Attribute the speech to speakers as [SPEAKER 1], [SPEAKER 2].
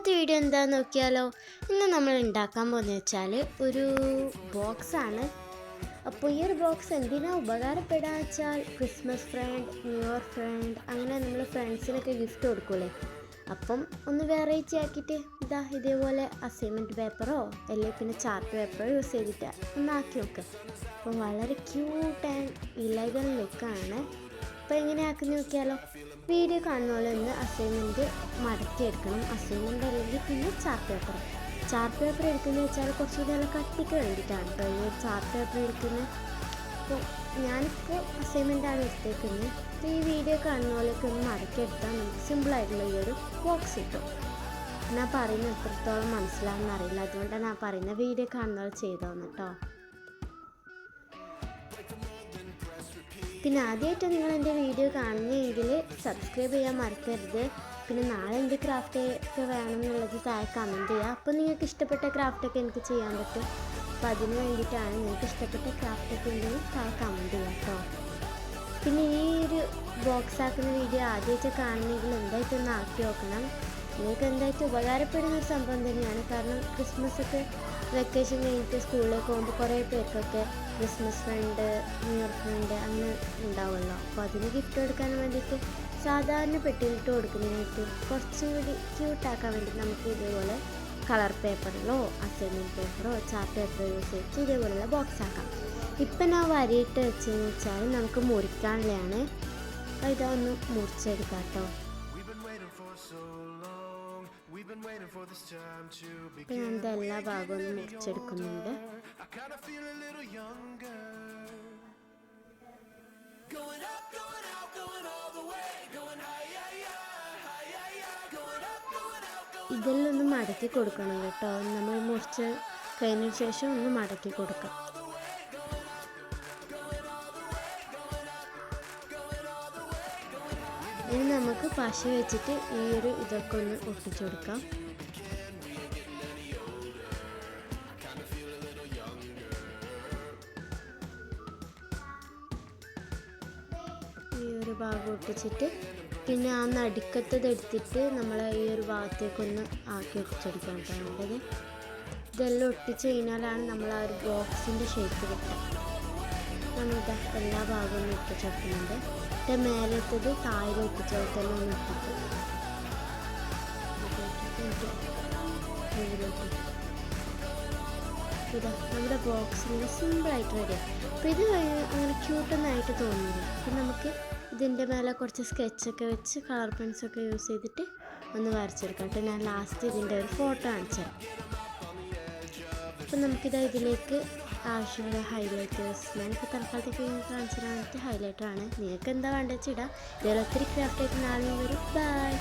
[SPEAKER 1] ഇന്നത്തെ വീഡിയോ എന്താണെന്ന് നോക്കിയാലോ. ഇന്ന് നമ്മൾ ഉണ്ടാക്കാൻ പോകുന്നത് വെച്ചാൽ ഒരു ബോക്സാണ്. അപ്പോൾ ഈ ഒരു ബോക്സ് എന്തിനാ ഉപകാരപ്പെടാന്ന് വെച്ചാൽ Christmas friend, new year friend, അങ്ങനെ നമ്മൾ ഫ്രണ്ട്സിനൊക്കെ ഗിഫ്റ്റ് കൊടുക്കൂലേ. അപ്പം ഒന്ന് വെറൈറ്റി ആക്കിയിട്ട് ഇതേപോലെ അസൈൻമെൻറ്റ് പേപ്പറോ അല്ലെങ്കിൽ പിന്നെ ചാർട്ട് പേപ്പറോ യൂസ് ചെയ്തിട്ട് ഒന്ന് ആക്കി നോക്കുക. അപ്പം വളരെ ക്യൂട്ട് ആൻഡ് ഇലഗൻ ലുക്കാണ്. അപ്പോൾ എങ്ങനെ ആക്കുന്ന നോക്കിയാലോ. വീഡിയോ കാണുന്ന പോലെ ഒന്ന് അസൈൻമെൻറ്റ് മടക്കിയെടുക്കണം. അസൈൻമെൻറ്റ് അല്ലെങ്കിൽ പിന്നെ ചാർട്ട് പേപ്പർ എടുക്കുന്നത് വെച്ചാൽ കുറച്ചുകൂടി നല്ല കട്ടിക്ക് വേണ്ടിയിട്ടാണ് കേട്ടോ ഈ ഒരു ചാർട്ട് പേപ്പർ എടുക്കുന്നത്. അപ്പോൾ ഞാനിപ്പോൾ അസൈൻമെൻറ്റാണ് എടുത്തേക്കുന്നത്. അപ്പോൾ ഈ വീഡിയോ കാണുന്ന പോലെയൊക്കെ ഒന്ന് മടക്കിയെടുത്താൽ നമുക്ക് സിമ്പിളായിട്ടുള്ള ഈ ഒരു ബോക്സ് കിട്ടും. ഞാൻ പറയുന്നത് എത്രത്തോളം മനസ്സിലാവുമെന്ന് അറിയില്ല, അതുകൊണ്ടാണ് ഞാൻ പറയുന്നത് വീഡിയോ കാണുന്ന പോലെ ചെയ്തോന്ന് കേട്ടോ. പിന്നെ ആദ്യമായിട്ട് നിങ്ങൾ എൻ്റെ വീഡിയോ കാണുന്നതെങ്കിൽ സബ്സ്ക്രൈബ് ചെയ്യാൻ മറക്കരുത്. പിന്നെ നാളെ എന്ത് ക്രാഫ്റ്റ് ഒക്കെ വേണമെന്നുള്ളത് താഴെ കമൻറ്റ് ചെയ്യുക. അപ്പോൾ നിങ്ങൾക്ക് ഇഷ്ടപ്പെട്ട ക്രാഫ്റ്റൊക്കെ എനിക്ക് ചെയ്യാൻ പറ്റും. അപ്പോൾ അതിന് വേണ്ടിയിട്ടാണ്. നിങ്ങൾക്ക് ഇഷ്ടപ്പെട്ട ക്രാഫ്റ്റൊക്കെ ഉണ്ടെങ്കിൽ താഴെ കമൻറ്റ് ചെയ്യുക കേട്ടോ. പിന്നെ ഈ ഒരു ബോക്സ് ആക്കുന്ന വീഡിയോ ആദ്യമായിട്ട് കാണണമെങ്കിൽ എന്തായിട്ടൊന്ന് ആക്കി നോക്കണം. നിങ്ങൾക്ക് എന്തായിട്ട് ഉപകാരപ്പെടുന്നൊരു സംഭവം തന്നെയാണ്. കാരണം ക്രിസ്മസൊക്കെ വെക്കേഷൻ കഴിഞ്ഞിട്ട് സ്കൂളിലേക്ക് പോകുമ്പോൾ കുറേ പേർക്കൊക്കെ Christmas friend, new year friend അങ്ങനെ ഉണ്ടാവുമല്ലോ. അപ്പോൾ അതിന് ഗിഫ്റ്റ് കൊടുക്കാൻ വേണ്ടിയിട്ട് സാധാരണ പെട്ടിയിലിട്ട് കൊടുക്കുന്നതിനായിട്ട് കുറച്ചും കൂടി ക്യൂട്ടാക്കാൻ വേണ്ടി നമുക്ക് ഇതേപോലെ കളർ പേപ്പറിലോ അസൈൻമെൻറ്റ് പേപ്പറോ ചാർട്ട് പേപ്പറോ യൂസ് ചെയ്തിട്ട് ഇതേപോലെയുള്ള ബോക്സ് ആക്കാം. ഇപ്പം ഞാൻ വരിയിട്ട് വെച്ചതെന്ന് വെച്ചാൽ നമുക്ക് മുറിക്കാനുള്ളതാണ്. അപ്പോൾ ഇതൊന്ന് മുറിച്ചെടുക്കാം കേട്ടോ. ഇപ്പം ഞാൻ എല്ലാ ഭാഗവും ഒന്ന് മുറിച്ചെടുക്കുന്നുണ്ട്. ഇതെല്ലാം ഒന്ന് മടക്കി കൊടുക്കണം കേട്ടോ. നമ്മൾ മുറിച്ച് കഴിഞ്ഞതിന് ശേഷം ഒന്ന് മടക്കി കൊടുക്കാം. ഇനി നമുക്ക് പശ വെച്ചിട്ട് ഈ ഒരു ഇതൊക്കെ ഒന്ന് ഒട്ടിച്ചു കൊടുക്കാം. ഈ ഒരു ഭാഗം ഒട്ടിച്ചിട്ട് പിന്നെ ആ നടുക്കത്തത് എടുത്തിട്ട് നമ്മൾ ഈ ഒരു ഭാഗത്തേക്കൊന്ന് ആക്കി ഒട്ടിച്ചെടുക്കാൻ വേണ്ടത്. ഇതെല്ലാം ഒട്ടിച്ച് കഴിഞ്ഞാലാണ് നമ്മൾ ആ ഒരു ബോക്സിൻ്റെ ഷേപ്പ് കിട്ടുക. നമ്മളിത് എല്ലാ ഭാഗവും ഒട്ടിച്ചെടുക്കുന്നുണ്ട്. മേലത്തത് താഴെ ഒട്ടിച്ചെടുത്തെല്ലാം ഒന്ന് ഇട്ടിട്ട് ഇതാ നമ്മുടെ ബോക്സിന് സിമ്പിളായിട്ട് റെഡിയാണ്. അപ്പോൾ ഇത് അങ്ങനെ ക്യൂട്ടൊന്നായിട്ട് തോന്നുന്നില്ല. അപ്പം നമുക്ക് ഇതിൻ്റെ മേലെ കുറച്ച് സ്കെച്ചൊക്കെ വെച്ച് കളർ പെൻസൊക്കെ യൂസ് ചെയ്തിട്ട് ഒന്ന് വരച്ചെടുക്കാം കേട്ടോ. ഞാൻ ലാസ്റ്റ് ഇതിൻ്റെ ഒരു ഫോട്ടോ കാണിച്ചുതരാം. അപ്പം നമുക്കിതാ ഇതിലേക്ക് ആവശ്യമുള്ള ഹൈലൈറ്റേഴ്സ് ഞാനിപ്പോൾ തൽക്കാലത്തേക്ക് കാണിച്ചു തരാനായിട്ട് ഹൈലൈറ്ററാണ്. നിങ്ങൾക്ക് എന്താ വേണ്ടത് വെച്ചിടാം. ഇതിൽ ഒത്തിരി ക്രാഫ്റ്റ് ആയിട്ട് നാളെ വരും. ബൈ.